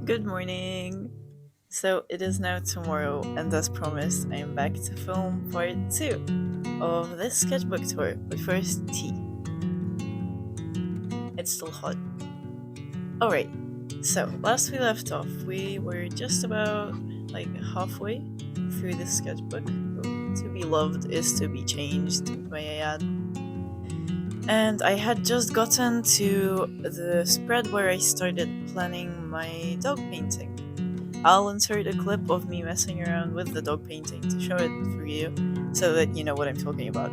Good morning! So it is now tomorrow, and as promised, I am back to film part 2 of this sketchbook tour. But first, tea. It's still hot. Alright, so last we left off, we were just about halfway through this sketchbook. To be loved is to be changed, may I add. And I had just gotten to the spread where I started planning my dog painting. I'll insert a clip of me messing around with the dog painting to show it for you, so that you know what I'm talking about.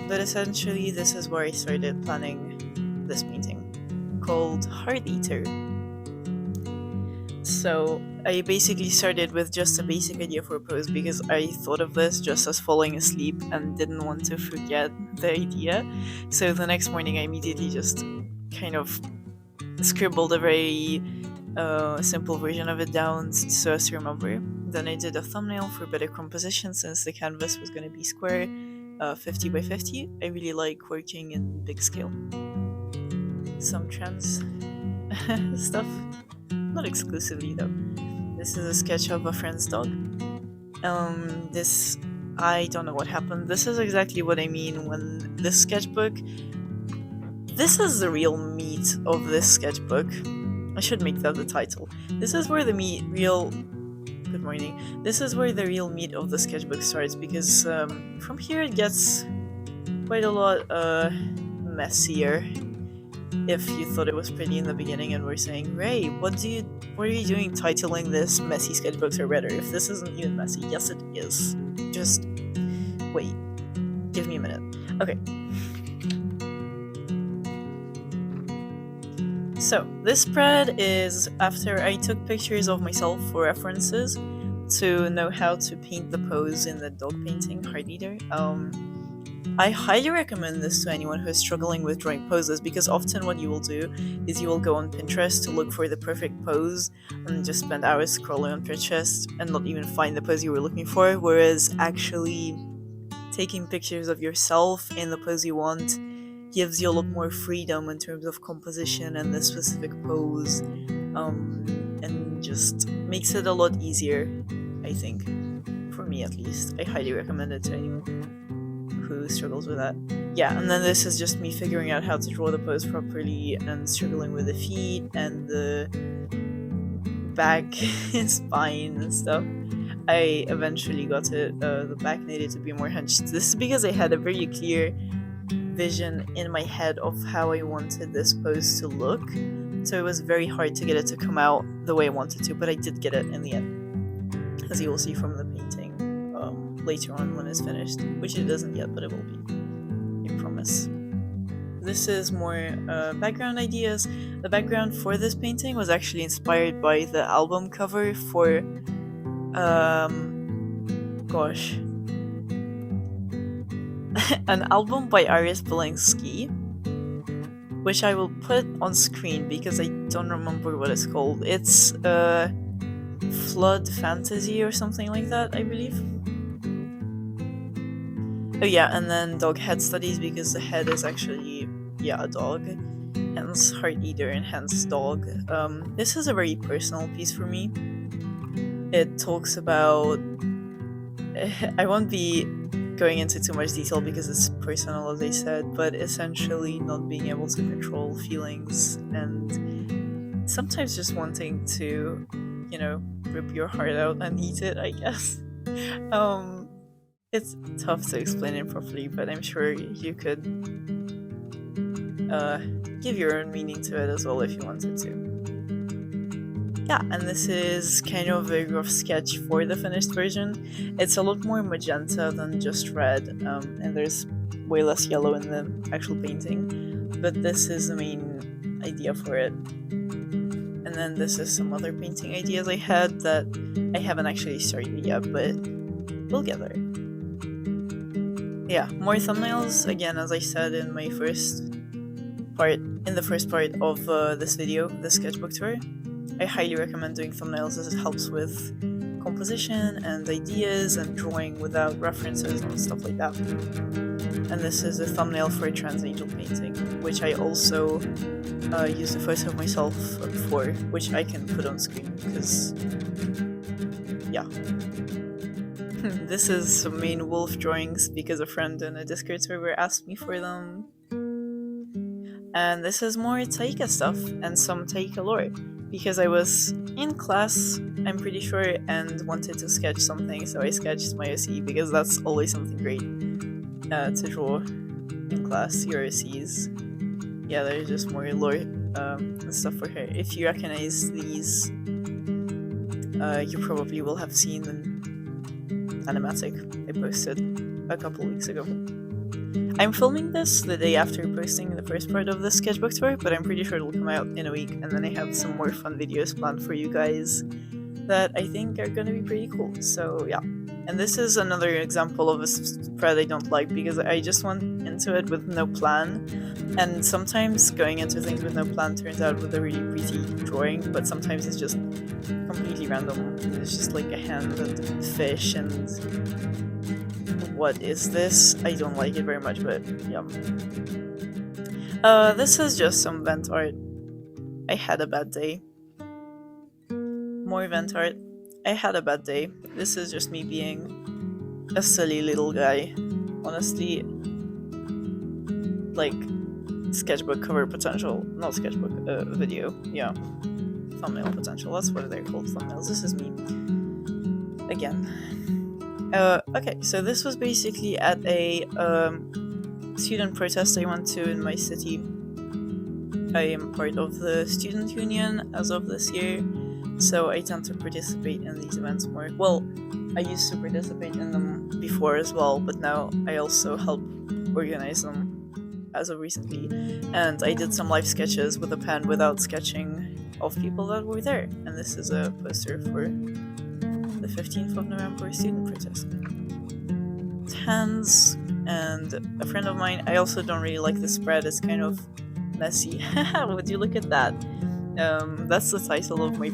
But essentially, this is where I started planning this painting, called Heart Eater. So I basically started with just a basic idea for a pose because I thought of this just as falling asleep and didn't want to forget the idea. So the next morning I immediately just kind of scribbled a very simple version of it down so as to remember. Then I did a thumbnail for better composition since the canvas was going to be square, 50 by 50. I really like working in big scale. Some trends stuff. Not exclusively though. This is a sketch of a friend's dog. This I don't know what happened. This is exactly what I mean when this sketchbook. This is the real meat of this sketchbook. I should make that the title. This is where the real. Good morning. This is where the real meat of the sketchbook starts because from here it gets quite a lot messier. If you thought it was pretty in the beginning and were saying, Ray, what are you doing titling this messy sketchbooks are better if this isn't even messy? Yes, it is. Just wait. Give me a minute. Okay. So, this spread is after I took pictures of myself for references to know how to paint the pose in the dog painting, Heart Eater. I highly recommend this to anyone who is struggling with drawing poses because often what you will do is you will go on Pinterest to look for the perfect pose and just spend hours scrolling on Pinterest and not even find the pose you were looking for, whereas actually taking pictures of yourself in the pose you want gives you a lot more freedom in terms of composition and the specific pose, and just makes it a lot easier, I think. For me at least. I highly recommend it to anyone who struggles with that. Yeah, and then this is just me figuring out how to draw the pose properly and struggling with the feet and the back and spine and stuff. I eventually got it. The back needed to be more hunched. This is because I had a very clear vision in my head of how I wanted this pose to look. So it was very hard to get it to come out the way I wanted to, but I did get it in the end, as you will see from the painting later on when it's finished, which it isn't yet, but it will be. I promise. This is more background ideas. The background for this painting was actually inspired by the album cover for, an album by Aris Belinsky, which I will put on screen because I don't remember what it's called. It's Flood Fantasy or something like that, I believe. Oh yeah, and then dog head studies because the head is actually, a dog, hence Heart Eater and hence dog. This is a very personal piece for me. It talks about, I won't be going into too much detail because it's personal as I said, but essentially not being able to control feelings and sometimes just wanting to, rip your heart out and eat it, I guess. It's tough to explain it properly, but I'm sure you could give your own meaning to it as well if you wanted to. Yeah, and this is kind of a rough sketch for the finished version. It's a lot more magenta than just red, and there's way less yellow in the actual painting, but this is the main idea for it. And then this is some other painting ideas I had that I haven't actually started yet, but we'll get there. Yeah, more thumbnails, again, as I said in the first part of this video, the sketchbook tour. I highly recommend doing thumbnails as it helps with composition and ideas and drawing without references and stuff like that. And this is a thumbnail for a trans angel painting, which I also used a photo of myself for, which I can put on screen because, yeah. This is some main wolf drawings because a friend in a Discord server asked me for them. And this is more Taika stuff and some Taika lore because I was in class, I'm pretty sure, and wanted to sketch something, so I sketched my OC because that's always something great to draw in class, your OCs. Yeah, there's just more lore and stuff for her. If you recognize these, you probably will have seen an animatic I posted a couple weeks ago. I'm filming this the day after posting the first part of the sketchbook tour, but I'm pretty sure it'll come out in a week, and then I have some more fun videos planned for you guys that I think are gonna be pretty cool. So yeah. And this is another example of a spread I don't like because I just went into it with no plan, and sometimes going into things with no plan turns out with a really pretty drawing, but sometimes it's just completely random. It's just like a hand and a fish and what is this? I don't like it very much, but yeah. This is just some vent art. I had a bad day. More vent art. I had a bad day. This is just me being a silly little guy. Honestly, like sketchbook cover potential. Not sketchbook, video. Yeah. Thumbnail potential. That's what they're called, thumbnails. This is me. Again. Okay, so this was basically at a student protest I went to in my city. I am part of the student union as of this year, so I tend to participate in these events more. Well, I used to participate in them before as well, but now I also help organize them as of recently. And I did some live sketches with a pen without sketching of people that were there. And this is a poster for the 15th of November student protest. Hands and a friend of mine. I also don't really like the spread, it's kind of messy. Would you look at that? That's the title of the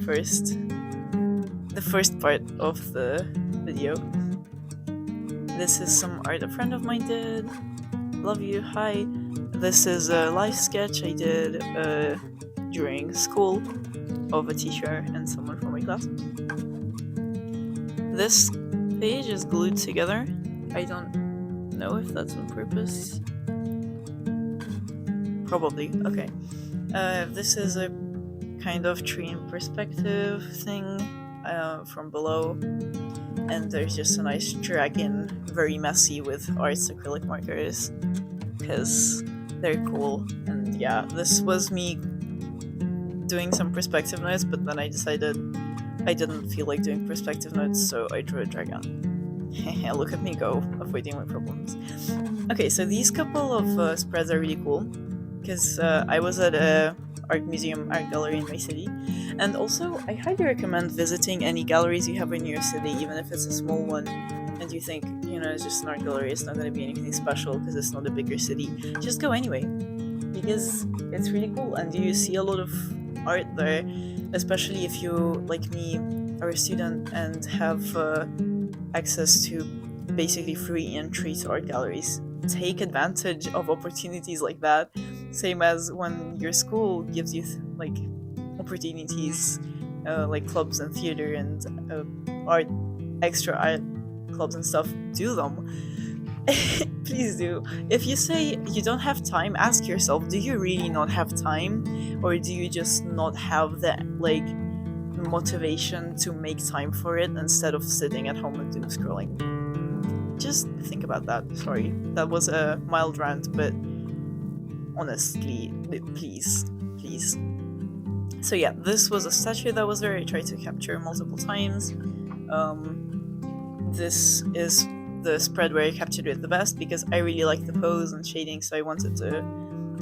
first part of the video. This is some art a friend of mine did. Love you, hi. This is a live sketch I did during school of a teacher and someone from my class. This page is glued together. I don't know if that's on purpose. Probably, okay. This is a kind of tree in perspective thing from below. And there's just a nice dragon, very messy with arts acrylic markers. Because they're cool. And yeah, this was me doing some perspective notes, but then I decided I didn't feel like doing perspective notes, so I drew a dragon. Look at me go, avoiding my problems. Okay, so these couple of spreads are really cool, because I was at a art museum, art gallery in my city, and also I highly recommend visiting any galleries you have in your city, even if it's a small one, and you think, you know, it's just an art gallery, it's not going to be anything special because it's not a bigger city. Just go anyway, because it's really cool, and you see a lot of art there, especially if you, like me, are a student and have access to basically free entry to art galleries. Take advantage of opportunities like that, same as when your school gives you like opportunities like clubs and theater and extra art clubs and stuff. Do them. Please do. If you say you don't have time, ask yourself, do you really not have time, or do you just not have the like motivation to make time for it instead of sitting at home and doom scrolling? Just think about that. Sorry, that was a mild rant, but honestly, please. So yeah, this was a statue that was there. I tried to capture multiple times. This is the spread where I captured it the best because I really like the pose and shading, so I wanted to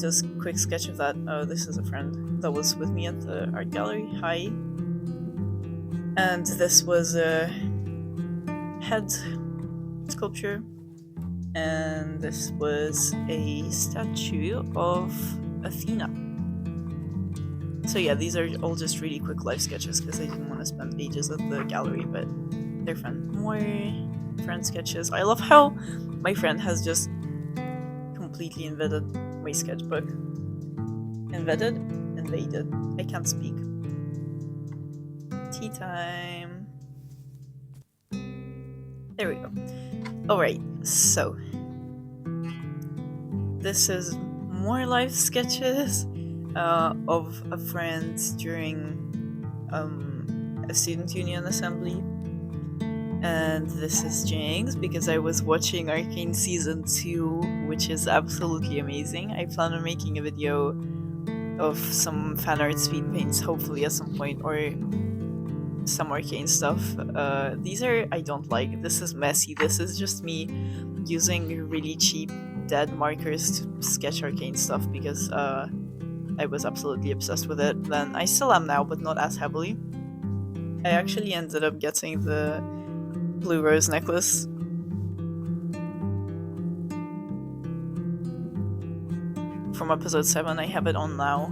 just quick sketch of that. This is a friend that was with me at the art gallery. Hi. And this was a head sculpture, and this was a statue of Athena. So yeah, these are all just really quick life sketches because I didn't want to spend ages at the gallery, but they're fun. More friend sketches. I love how my friend has just completely invaded my sketchbook. Invaded? Invaded. I can't speak. Tea time. There we go. Alright, so this is more life sketches of a friend during a student union assembly. And this is Jinx because I was watching Arcane Season 2, which is absolutely amazing. I plan on making a video of some fan art speed paints, hopefully at some point, or some Arcane stuff. These are, I don't like. This is messy. This is just me using really cheap dead markers to sketch Arcane stuff because I was absolutely obsessed with it. Then I still am now, but not as heavily. I actually ended up getting the blue rose necklace from episode 7. I have it on now.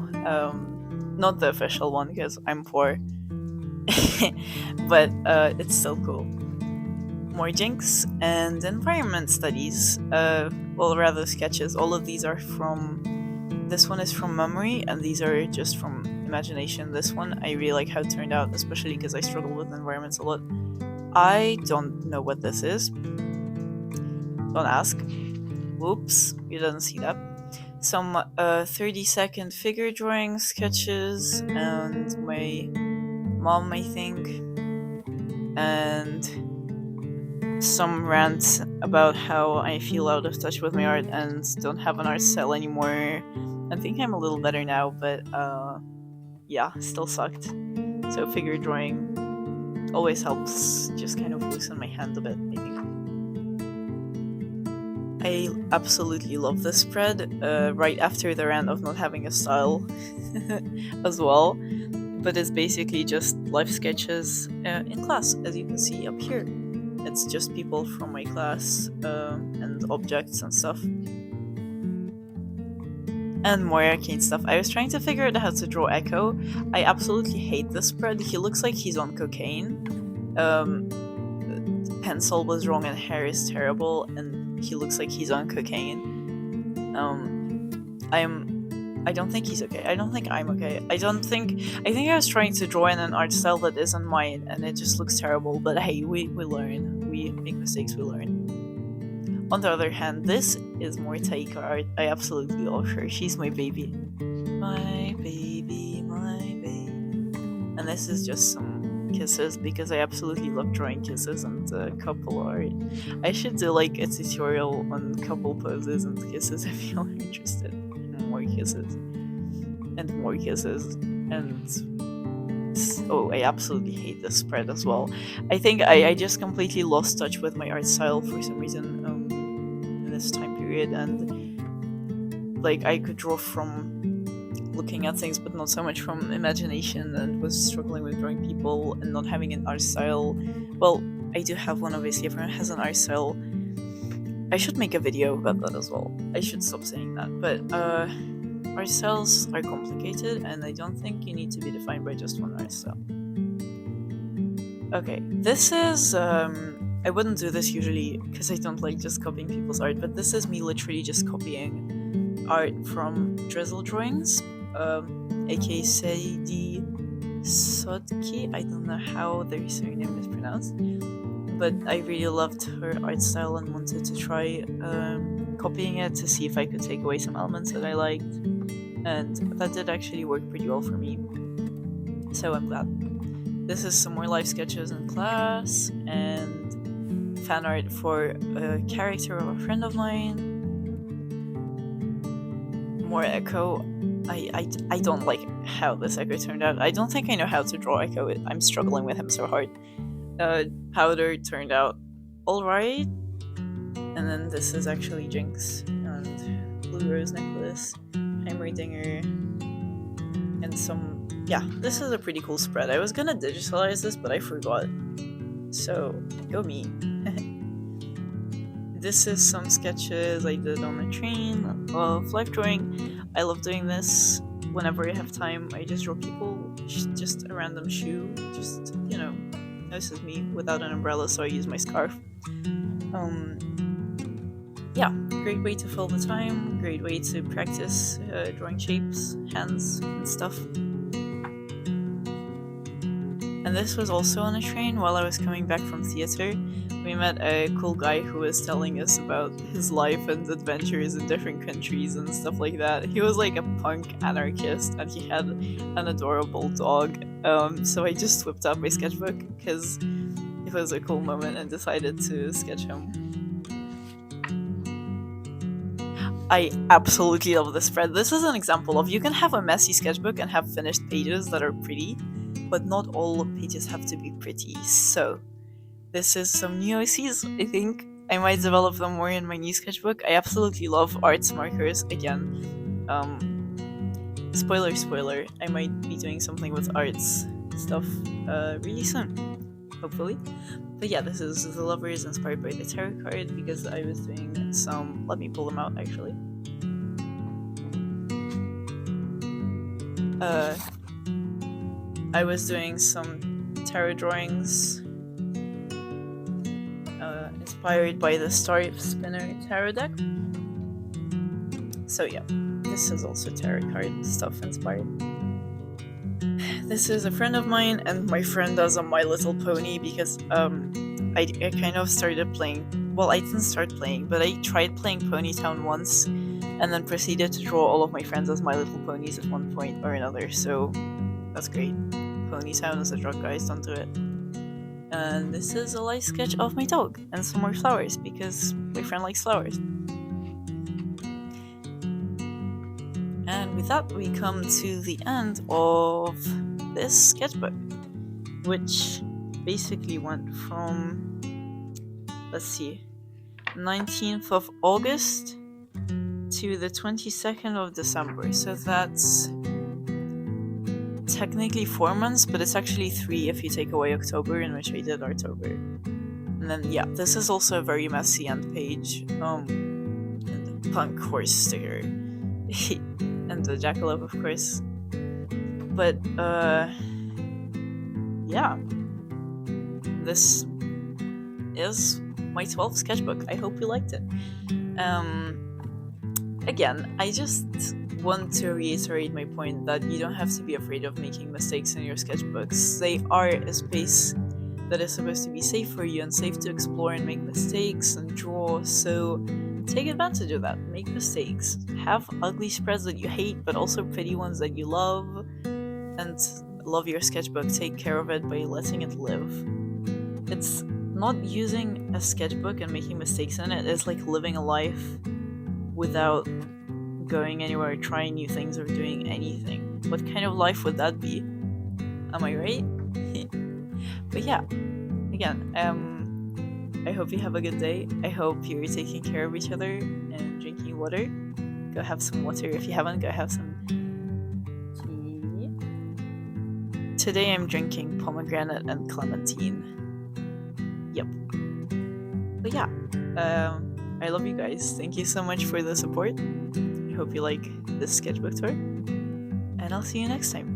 Not the official one because I'm poor. But it's still cool. More Jinx and environment studies. Well, rather sketches. All of these are from... This one is from memory, and these are just from imagination. This one, I really like how it turned out, especially because I struggle with environments a lot. I don't know what this is. Don't ask. Whoops, you didn't see that. Some 30-second figure drawing sketches, and my mom, I think, and some rants about how I feel out of touch with my art and don't have an art style anymore. I think I'm a little better now, but yeah, still sucked. So figure drawing always helps just kind of loosen my hand a bit, I think. I absolutely love this spread, right after the rant of not having a style as well. But it's basically just life sketches in class, as you can see up here. It's just people from my class and objects and stuff. And more arcane stuff. I was trying to figure out how to draw Echo. I absolutely hate this spread. He looks like he's on cocaine. The pencil was wrong and hair is terrible, and he looks like he's on cocaine. I don't think he's okay. I don't think I'm okay. I think I was trying to draw in an art style that isn't mine, and it just looks terrible. But hey, we learn. We make mistakes, we learn. On the other hand, this is more Taika art. I absolutely love her. She's my baby. My baby, my baby. And this is just some kisses because I absolutely love drawing kisses and couple art. I should do like a tutorial on couple poses and kisses if you're interested. More kisses. And more kisses. And oh, I absolutely hate this spread as well. I think I just completely lost touch with my art style for some reason in this time period, and like I could draw from looking at things but not so much from imagination, and was struggling with drawing people and not having an art style. Well, I do have one, obviously. Everyone has an art style. I should make a video about that as well. I should stop saying that, but art styles are complicated, and I don't think you need to be defined by just one art style. Okay, this is, I wouldn't do this usually because I don't like just copying people's art, but this is me literally just copying art from drizzle drawings, aka Sadie Sotki. I don't know how their surname is pronounced, but I really loved her art style and wanted to try copying it to see if I could take away some elements that I liked, and that did actually work pretty well for me, so I'm glad. This is some more life sketches in class, and fan art for a character of a friend of mine. More Echo. I don't like how this Echo turned out. I don't think I know how to draw Echo. I'm struggling with him so hard. Powder turned out alright. And then this is actually Jinx and Blue Rose Necklace, Heimerdinger, and some... Yeah, this is a pretty cool spread. I was gonna digitalize this, but I forgot. So, go me. This is some sketches I did on the train of life drawing. I love doing this. whenever I have time, I just draw people, just a random shoe, just, this is me without an umbrella, so I use my scarf. Yeah, great way to fill the time, great way to practice drawing shapes, hands, and stuff. And this was also on a train while I was coming back from theater. We met a cool guy who was telling us about his life and adventures in different countries and stuff like that. He was like a punk anarchist and he had an adorable dog. So I just whipped out my sketchbook because it was a cool moment and decided to sketch him. I absolutely love this spread. This is an example of you can have a messy sketchbook and have finished pages that are pretty, but not all pages have to be pretty. So this is some new OCs. I think I might develop them more in my new sketchbook. I absolutely love arts markers. Again, spoiler, I might be doing something with arts stuff really soon, hopefully. But yeah, this is The Lovers inspired by the tarot card because I was doing some... Let me pull them out, actually. I was doing some tarot drawings inspired by the Star Spinner tarot deck. So yeah, this is also tarot card stuff inspired. This is a friend of mine, and my friend does a My Little Pony because I kind of started playing. Well, I didn't start playing, but I tried playing Ponytown once, and then proceeded to draw all of my friends as My Little Ponies at one point or another. So that's great. Ponytown is a drug, guys, don't do it. And this is a light sketch of my dog and some more flowers because my friend likes flowers. And with that, we come to the end of this sketchbook, which basically went from, 19th of August to the 22nd of December. So that's technically 4 months, but it's actually 3 if you take away October, in which I did October. And then, yeah, this is also a very messy end page. And the punk horse sticker. And the jackalope, of course. But, yeah. This is my 12th sketchbook. I hope you liked it. Again, I just want to reiterate my point that you don't have to be afraid of making mistakes in your sketchbooks. They are a space that is supposed to be safe for you and safe to explore and make mistakes and draw, so take advantage of that. Make mistakes. Have ugly spreads that you hate, but also pretty ones that you love, and love your sketchbook. Take care of it by letting it live. It's not using a sketchbook and making mistakes in it. It's like living a life without going anywhere, trying new things, or doing anything. What kind of life would that be? Am I right? But yeah, again, I hope you have a good day. I hope you're taking care of each other and drinking water. Go have some water. If you haven't, go have some tea. Today I'm drinking pomegranate and clementine. Yep. But yeah, I love you guys. Thank you so much for the support. I hope you like this sketchbook tour, and I'll see you next time.